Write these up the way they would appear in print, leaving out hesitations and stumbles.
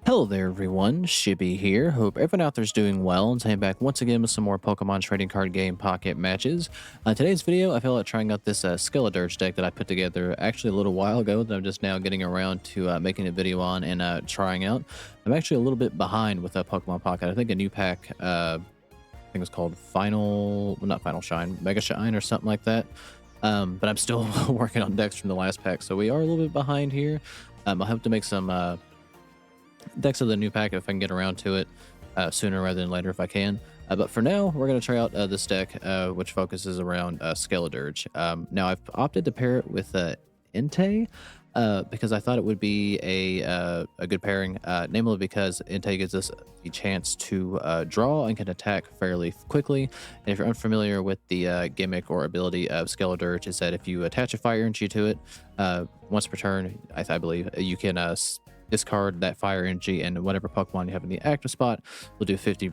Hello there everyone, Shibby here. Hope everyone out there's doing well and I'm back once again with some more Pokemon trading card game pocket matches. Today's video, I feel like trying out this Skeledirge deck that I put together actually a little while ago that I'm just now getting around to making a video on and trying out. I'm actually a little bit behind with Pokemon Pocket. I think a new pack, I think it's called not Final Shine, Mega Shine or something like that. But I'm still working on decks from the last pack, so we are a little bit behind here. I'll have to make some decks of the new pack if I can get around to it sooner rather than later if I can. But for now, we're going to try out this deck, which focuses around Skeledirge. Now, I've opted to pair it with Entei because I thought it would be a good pairing, namely because Entei gives us the chance to draw and can attack fairly quickly. And if you're unfamiliar with the gimmick or ability of Skeledirge, is that if you attach a fire energy to it, once per turn, I believe, you can discard that fire energy, and whatever Pokemon you have in the active spot will do 50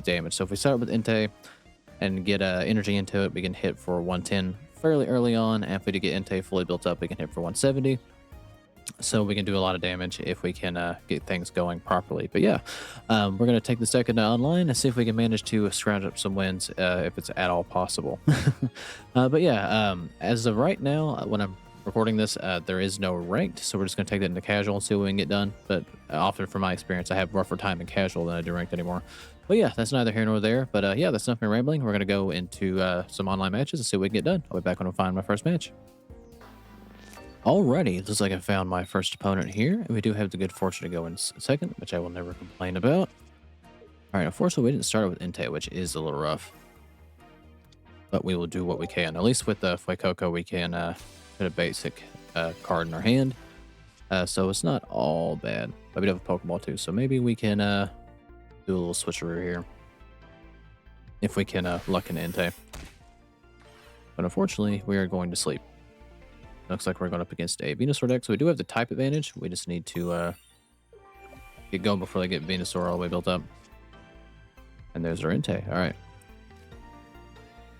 damage. So if we start with Entei and get energy into it, we can hit for 110 fairly early on, and if we get Entei fully built up, we can hit for 170. So we can do a lot of damage if we can get things going properly. But yeah, we're going to take this deck into online and see if we can manage to scrounge up some wins if it's at all possible. But yeah, as of right now, when I'm recording this, there is no ranked, so we're just going to take that into casual and see what we can get done. But often, from my experience, I have rougher time in casual than I do ranked anymore. But yeah, that's neither here nor there. But yeah, that's enough of me rambling. We're going to go into some online matches and see what we can get done. I'll be back when I find my first match. Alrighty, looks like I found my first opponent here, and we do have the good fortune to go in second, which I will never complain about. Alright, unfortunately, we didn't start with Entei, which is a little rough. But we will do what we can. At least with the Fuecoco, we can put a basic card in our hand. So it's not all bad. But we do have a Pokeball too, so maybe we can do a little switcheroo here. If we can luck in Entei. But unfortunately, we are going to sleep. Looks like we're going up against a Venusaur deck, so we do have the type advantage. We just need to get going before they get Venusaur all the way built up. And there's our Entei. Alright.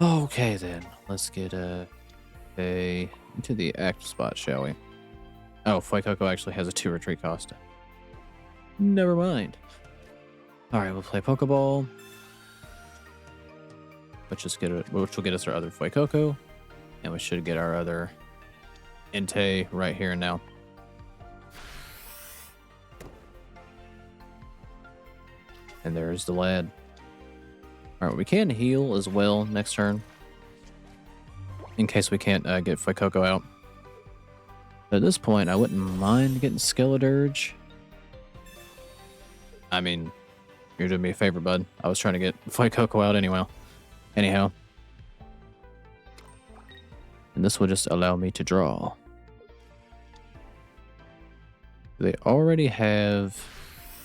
Okay then. Let's get into the active spot, shall we? Oh, Fuecoco actually has a 2 retreat cost. Never mind. Alright, we'll play Pokeball. Which will get us our other Fuecoco. And we should get our other Entei right here and now. And there's the lad. Alright, we can heal as well next turn, in case we can't get Fuecoco out. But at this point, I wouldn't mind getting Skeledirge. I mean, you're doing me a favor, bud. I was trying to get Fuecoco out anyway. Anyhow. And this will just allow me to draw. Do they already have...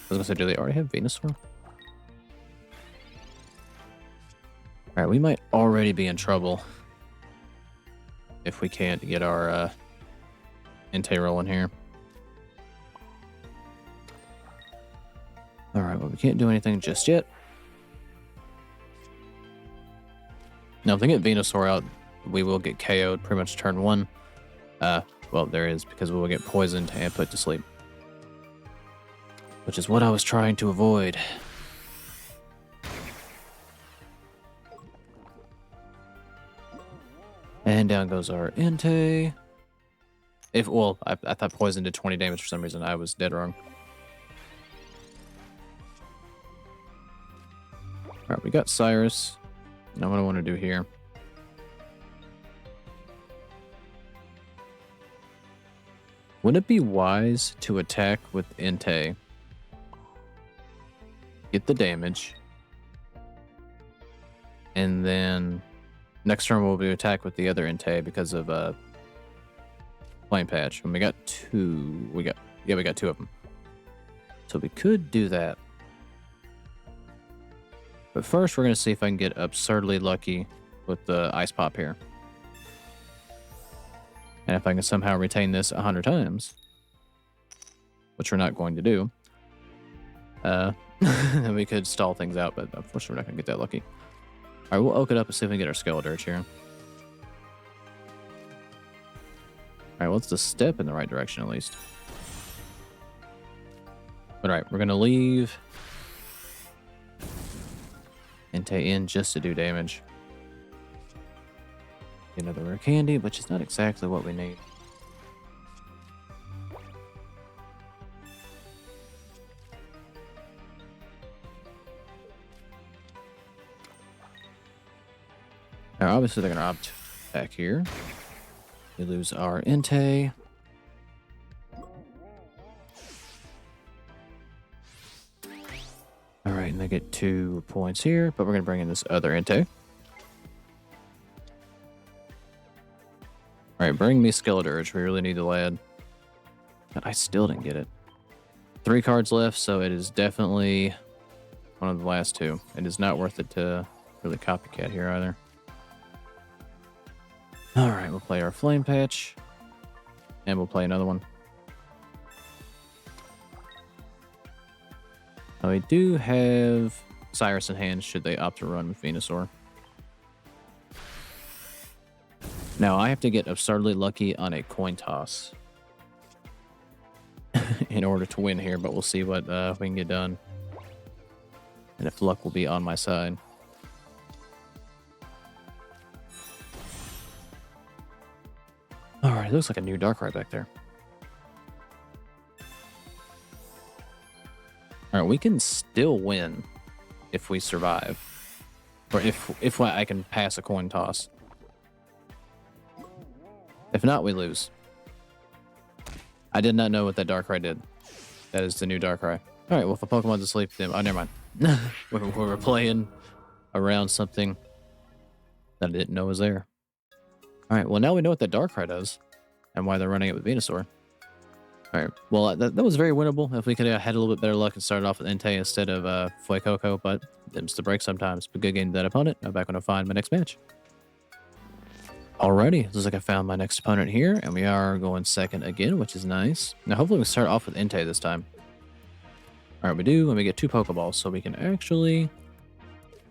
I was going to say, do they already have Venusaur? Alright, we might already be in trouble if we can't get our Entei rolling here. Alright, well, we can't do anything just yet. Now, if they get Venusaur out, we will get KO'd pretty much turn 1. Well, there is, because we will get poisoned and put to sleep. Which is what I was trying to avoid. And down goes our Entei. I thought poison did 20 damage for some reason. I was dead wrong. Alright, we got Cyrus. Now what I want to do here. Would it be wise to attack with Entei? Get the damage. And then next turn we'll be attack with the other Entei because of Flame Patch. And we got 2. We got 2 of them. So we could do that. But first we're going to see if I can get absurdly lucky with the Ice Pop here. And if I can somehow retain this 100 times, which we're not going to do, then we could stall things out, but unfortunately we're not going to get that lucky. Alright, we'll oak it up and see if we can get our Skeledirge here. Alright, what's the step in the right direction at least? Alright, we're gonna leave Entei in just to do damage. Get another rare candy, which is not exactly what we need. Now, obviously, they're going to opt back here. We lose our Entei. All right, and they get 2 points here, but we're going to bring in this other Entei. All right, bring me Skeledirge. We really need the lad. But I still didn't get it. 3 cards left, so it is definitely one of the last 2. It is not worth it to really copycat here either. All right, we'll play our Flame Patch, and we'll play another one. Now, we do have Cyrus in hand should they opt to run with Venusaur. Now, I have to get absurdly lucky on a coin toss in order to win here, but we'll see what we can get done. And if luck will be on my side. Alright, looks like a new Darkrai back there. Alright, we can still win if we survive. Or if I can pass a coin toss. If not, we lose. I did not know what that Darkrai did. That is the new Darkrai. Alright, well, if a Pokemon's asleep, then... Oh, never mind. we're playing around something that I didn't know was there. Alright, well, now we know what that Darkrai does and why they're running it with Venusaur. Alright, well, that was very winnable if we could have had a little bit better luck and started off with Entei instead of Fuecoco, but them's the break sometimes. But good game to that opponent. I'm back when I find my next match. Alrighty, looks like I found my next opponent here, and we are going second again, which is nice. Now, hopefully we start off with Entei this time. Alright, we do, and we get 2 Pokeballs, so we can actually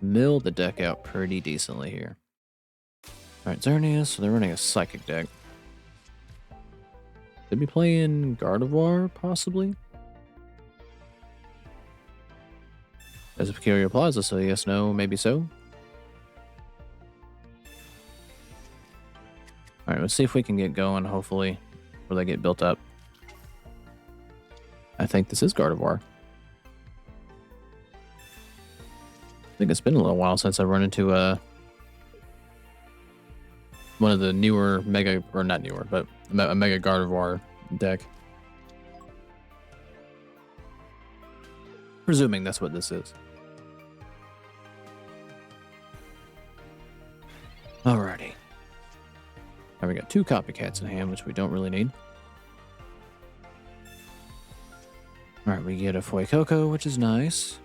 mill the deck out pretty decently here. Alright, Xerneas, so they're running a Psychic deck. Could be playing Gardevoir, possibly? There's a Peculiar Plaza, so yes, no, maybe so. Alright, let's see if we can get going, hopefully, before they get built up. I think this is Gardevoir. I think it's been a little while since I've run into one of the newer Mega, or not newer, but a Mega Gardevoir deck. Presuming that's what this is. Alrighty. Now we got 2 copycats in hand, which we don't really need. Alright, we get a Fuecoco, which is nice.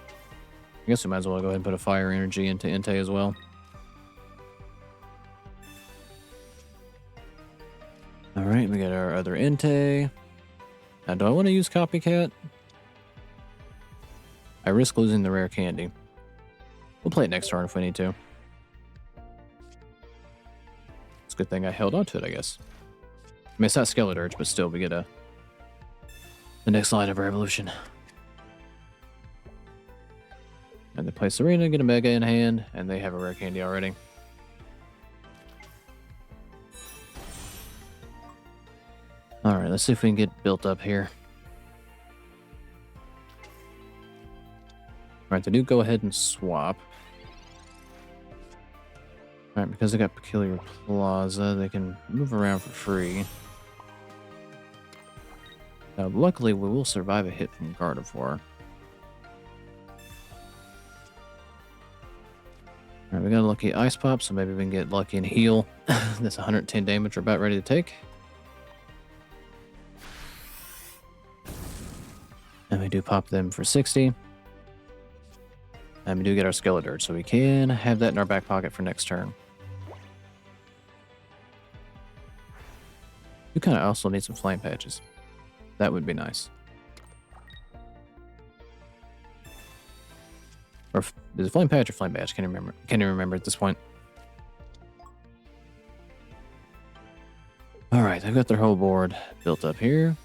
I guess we might as well go ahead and put a Fire Energy into Entei as well. Alright, we got our other Entei. Now, do I want to use Copycat? I risk losing the rare candy. We'll play it next turn if we need to. It's a good thing I held on to it, I guess. I mean, it's not Skeledirge, but still, we get the next line of our evolution. And they play Serena, get a Mega in hand, and they have a rare candy already. Alright, let's see if we can get built up here. Alright, they do go ahead and swap. Alright, because they got Peculiar Plaza, they can move around for free. Now, luckily, we will survive a hit from Gardevoir. Alright, we got a lucky Ice Pop, so maybe we can get lucky and heal. That's 110 damage we're about ready to take. And we do pop them for 60. And we do get our Skeledirge, so we can have that in our back pocket for next turn. We kind of also need some Flame Patches. That would be nice. Or is it Flame Patch or Flame Patch? Can't even remember at this point. Alright, I've got their whole board built up here.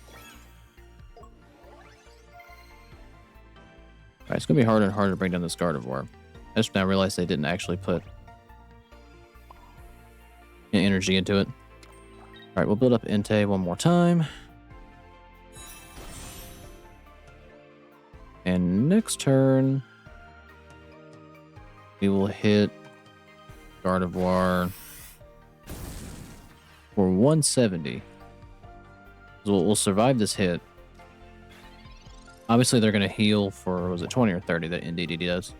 Alright, it's going to be harder and harder to bring down this Gardevoir. I just now realized they didn't actually put any energy into it. Alright, we'll build up Entei one more time. And next turn, we will hit Gardevoir for 170. So we'll survive this hit. Obviously, they're going to heal for, was it 20 or 30 that NDDD does?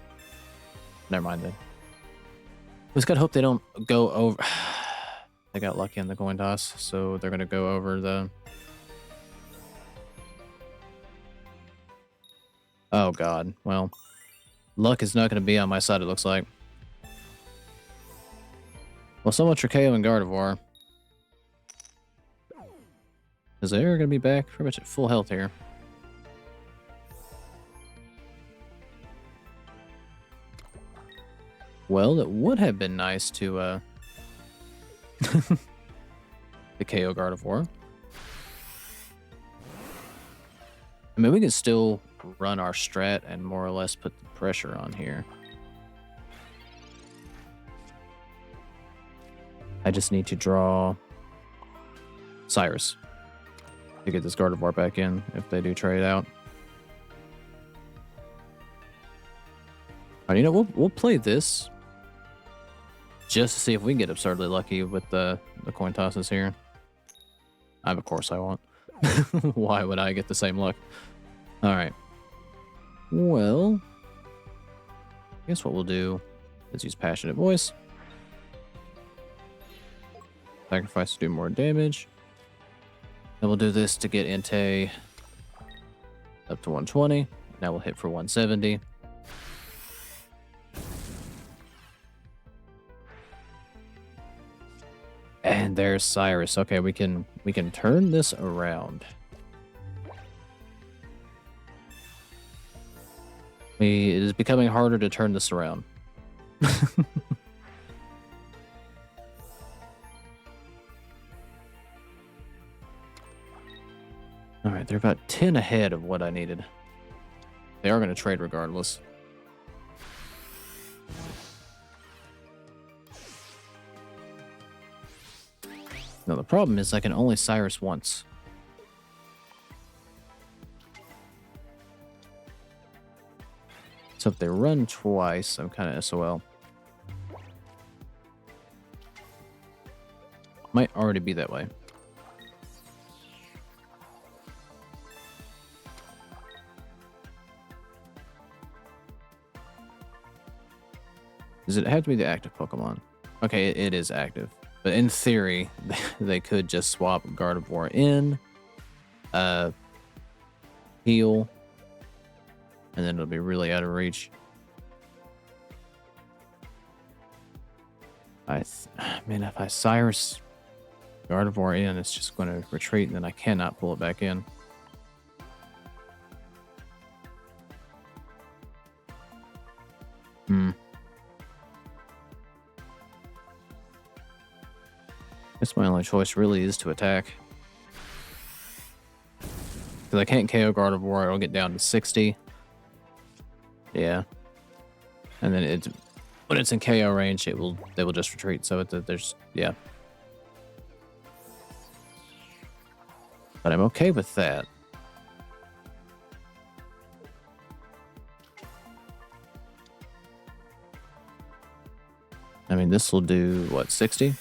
Never mind then. We just got to hope they don't go over. They got lucky on the coin toss, so they're going to go over the... Oh, God. Well, luck is not going to be on my side, it looks like. Well, so much for KO and Gardevoir. Because they're going to be back pretty much at full health here. Well, it would have been nice to, the KO Gardevoir. I mean, we can still run our strat and more or less put the pressure on here. I just need to draw Cyrus to get this Gardevoir back in if they do trade out. Alright, you know, we'll play this just to see if we can get absurdly lucky with the coin tosses here. Of course I won't. Why would I get the same luck? Alright. Well, I guess what we'll do is use Passionate Voice. Sacrifice to do more damage. And we'll do this to get Entei up to 120. Now we'll hit for 170. And there's Cyrus. Okay, we can turn this around. It is becoming harder to turn this around. Alright, they're about 10 ahead of what I needed. They are going to trade regardless. Now the problem is I can only Cyrus once. So if they run twice, I'm kind of SOL. Might already be that way. Does it have to be the active Pokemon? Okay, it is active. But in theory, they could just swap Gardevoir in, heal, and then it'll be really out of reach. Man, if I Cyrus Gardevoir in, it's just going to retreat, and then I cannot pull it back in. Guess my only choice really is to attack. Because I can't KO Gardevoir, it'll get down to 60. Yeah. And then when it's in KO range, they will just retreat. So there's, yeah. But I'm okay with that. I mean, this will do, what, 60?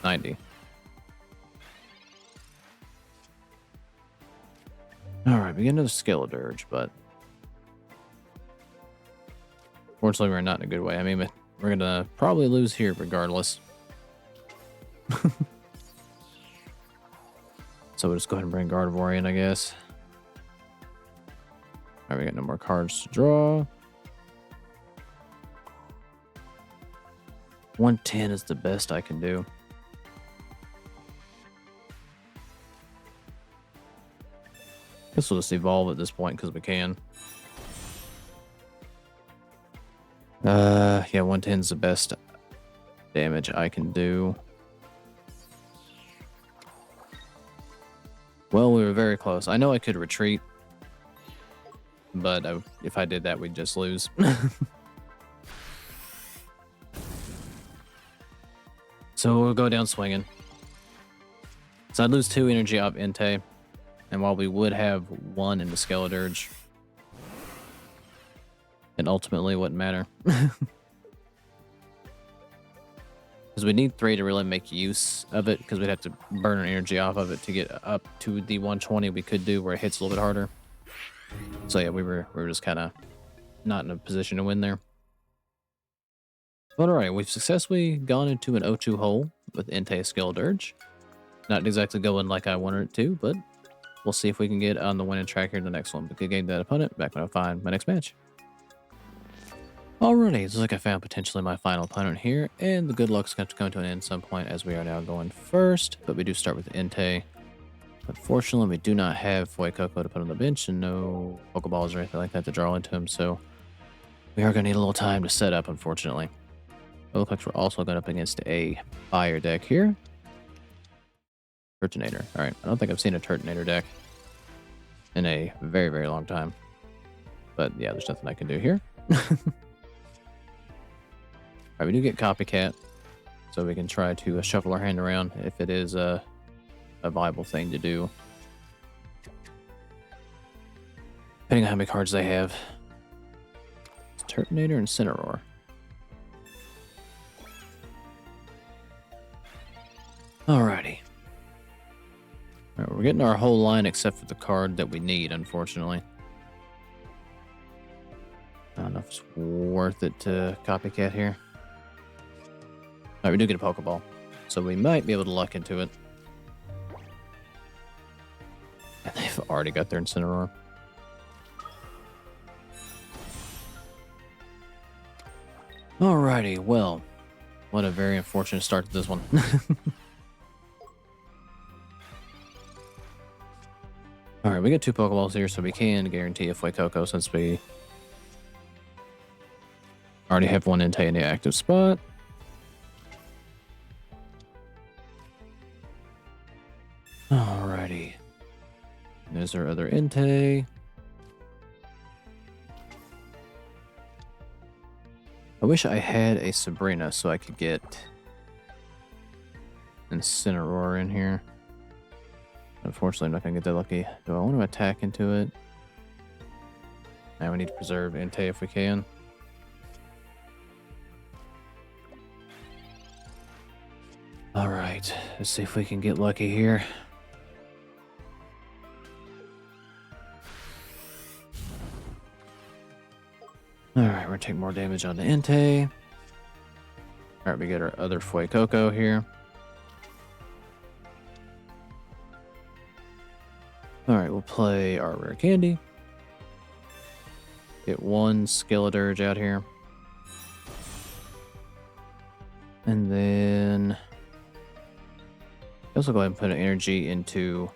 90. Alright, we get another Skeledirge, but fortunately we're not in a good way. I mean, we're gonna probably lose here regardless. So we'll just go ahead and bring Gardevoir in, I guess. Alright, we got no more cards to draw. 110 is the best I can do. Guess we'll just evolve at this point because we can. Yeah, 110 is the best damage I can do. Well, we were very close. I know I could retreat. but if I did that, we'd just lose. So we'll go down swinging. So I'd lose 2 energy off Entei, and while we would have 1 in the Skeledirge, it ultimately wouldn't matter. Because we need 3 to really make use of it, because we'd have to burn our energy off of it to get up to the 120 we could do, where it hits a little bit harder. So yeah, we were just kind of not in a position to win there. But alright, we've successfully gone into an 0-2 hole with Entei Skeledirge. Not exactly going like I wanted it to, but we'll see if we can get on the winning track here in the next one. But good game that opponent. Back when I find my next match. Alrighty, it looks like I found potentially my final opponent here, and the good luck's going to come to an end at some point as we are now going first. But we do start with Entei. Unfortunately, we do not have Fuecoco to put on the bench, and no Pokeballs or anything like that to draw into him, so we are going to need a little time to set up, unfortunately. It looks like we're also going up against a fire deck here. Turtonator. Alright, I don't think I've seen a Turtonator deck in a very, very long time. But yeah, there's nothing I can do here. Alright, we do get Copycat, so we can try to shuffle our hand around if it is a viable thing to do. Depending on how many cards they have. It's Turtonator and Cineroar. Alrighty. Alright, we're getting our whole line except for the card that we need, unfortunately. I don't know if it's worth it to Copycat here. Alright, we do get a Pokeball, so we might be able to luck into it. And they've already got their Incineroar. Alrighty, well, what a very unfortunate start to this one. Alright, we get 2 Pokeballs here, so we can guarantee a Fuecoco since we already have 1 Entei in the active spot. Alrighty. There's our other Entei. I wish I had a Sabrina so I could get Incineroar in here. Unfortunately, I'm not going to get that lucky. Do I want to attack into it? Now we need to preserve Entei if we can. Alright, let's see if we can get lucky here. Alright, we're going to take more damage on the Entei. Alright, we get our other Fuecoco here. Alright, we'll play our Rare Candy. Get 1 Skeledirge out here. And then also go ahead and put an energy into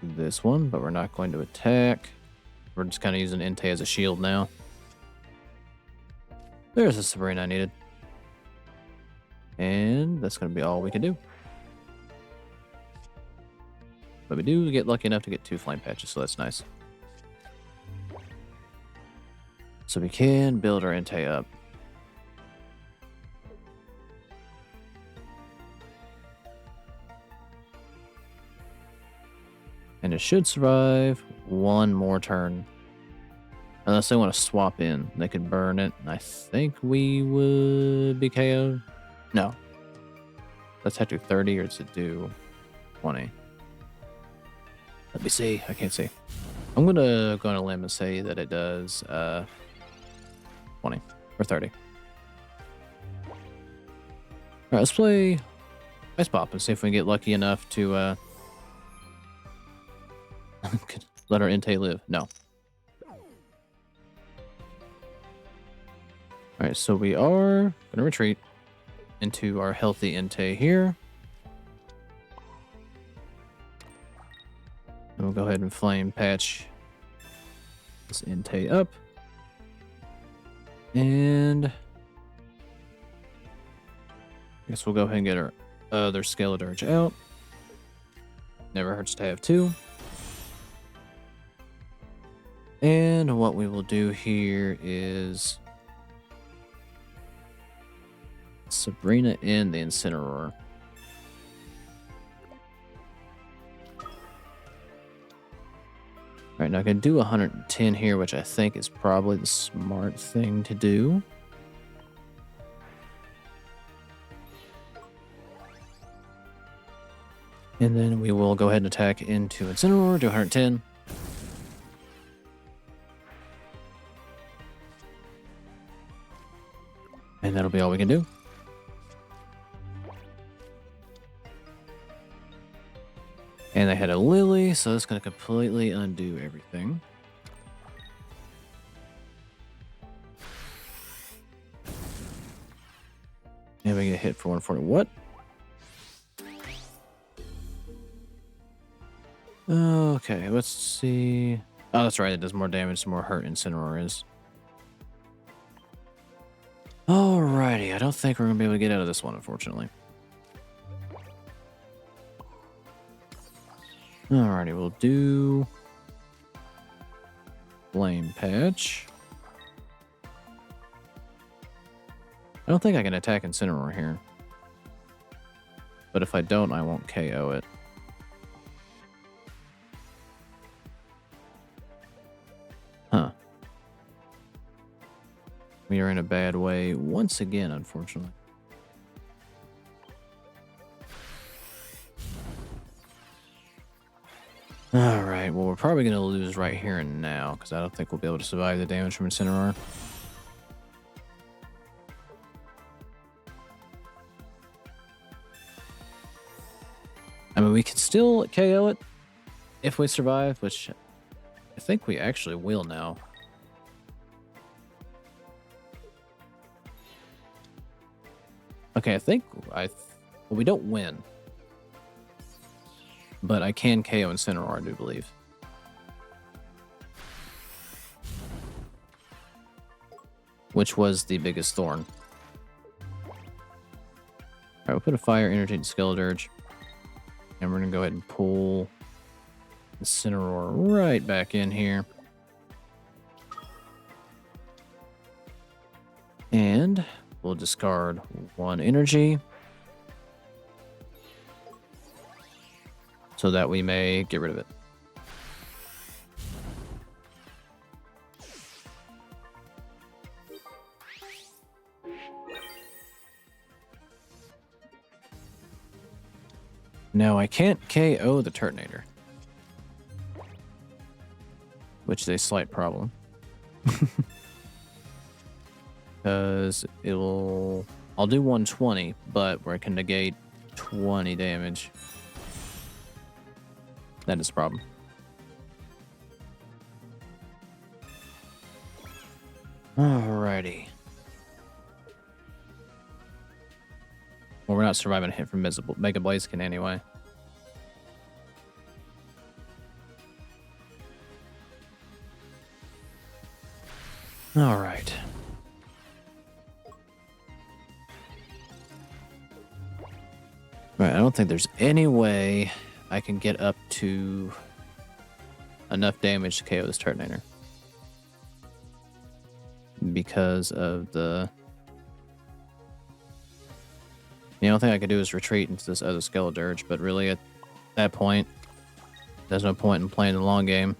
this one, but we're not going to attack. We're just kind of using Entei as a shield now. There's the Sabrina I needed. And that's going to be all we can do. But we do get lucky enough to get 2 Flame Patches, so that's nice. So we can build our Entei up. And it should survive 1 more turn. Unless they want to swap in. They could burn it. And I think we would be KO'd. No. Let's have to do 30 or does it do 20? Let me see. I can't see. I'm going to go on a limb and say that it does 20 or 30. Alright, let's play Ice Pop and see if we can get lucky enough to let our Entei live. No. Alright, so we are going to retreat into our healthy Entei here. And we'll go ahead and Flame Patch this Entei up. And I guess we'll go ahead and get our other Skeledirge out. Never hurts to have 2. And what we will do here is Sabrina in the Incineroar. All right, now I can do 110 here, which I think is probably the smart thing to do. And then we will go ahead and attack into Incineroar, do 110. And that'll be all we can do. And I had a Lily, so it's going to completely undo everything. And we get hit for 140. What? Okay, let's see. Oh, that's right. It does more damage, the more hurt Incineroar is. Alrighty, I don't think we're going to be able to get out of this one, unfortunately. Alrighty, we'll do Flame Patch. I don't think I can attack Incineroar here. But if I don't, I won't KO it. Huh. We are in a bad way once again, unfortunately. Alright, well, we're probably going to lose right here and now, because I don't think we'll be able to survive the damage from Incineroar. I mean, we can still KO it if we survive, which I think we actually will now. Okay, I think well, we don't win. But I can KO Incineroar, I do believe. Which was the biggest thorn. Alright, we'll put a Fire Energy in Skeledirge. And we're going to go ahead and pull Incineroar right back in here. And we'll discard 1 energy. So that we may get rid of it. Now I can't KO the Turtonator, which is a slight problem. Because I'll do 120, but where it can negate 20 damage. That is a problem. Alrighty. Well, we're not surviving a hit from Mega Blaziken anyway. Alright. Right, I don't think there's any way I can get up to enough damage to KO this Turtonator. Because of the... The only thing I could do is retreat into this other Skeledirge, but really at that point, there's no point in playing the long game.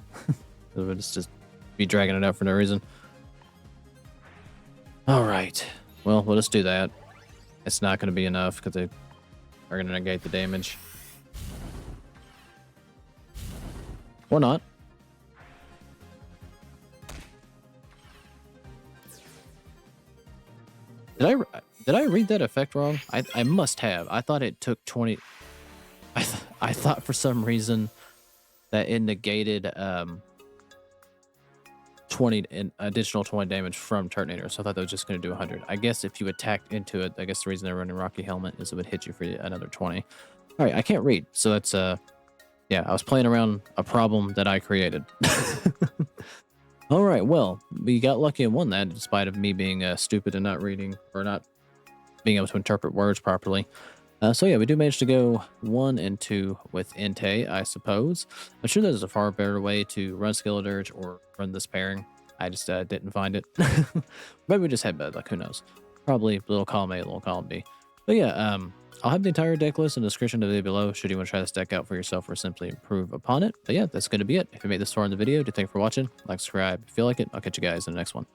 We'll just be dragging it out for no reason. Alright. Well, we'll just do that. It's not going to be enough because they are going to negate the damage. Or not. Did I read that effect wrong? I must have. I thought it took 20... I thought for some reason that it negated 20 additional 20 damage from Turtonator, so I thought that was just going to do 100. I guess if you attacked into it, I guess the reason they're running Rocky Helmet is it would hit you for another 20. All right, I can't read, so that's yeah, I was playing around a problem that I created. All right, well, we got lucky and won that, despite of me being stupid and not reading or not being able to interpret words properly. So yeah, we do manage to go 1 and 2 with Entei, I suppose. I'm sure there's a far better way to run Skeledirge or run this pairing. I just didn't find it. Maybe we just had bad luck, who knows. Probably little column A, little column B. But yeah, I'll have the entire deck list in the description of the video below should you want to try this deck out for yourself or simply improve upon it. But yeah, that's going to be it. If you made this far in the video, do thank you for watching. Like, subscribe if you feel like it. I'll catch you guys in the next one.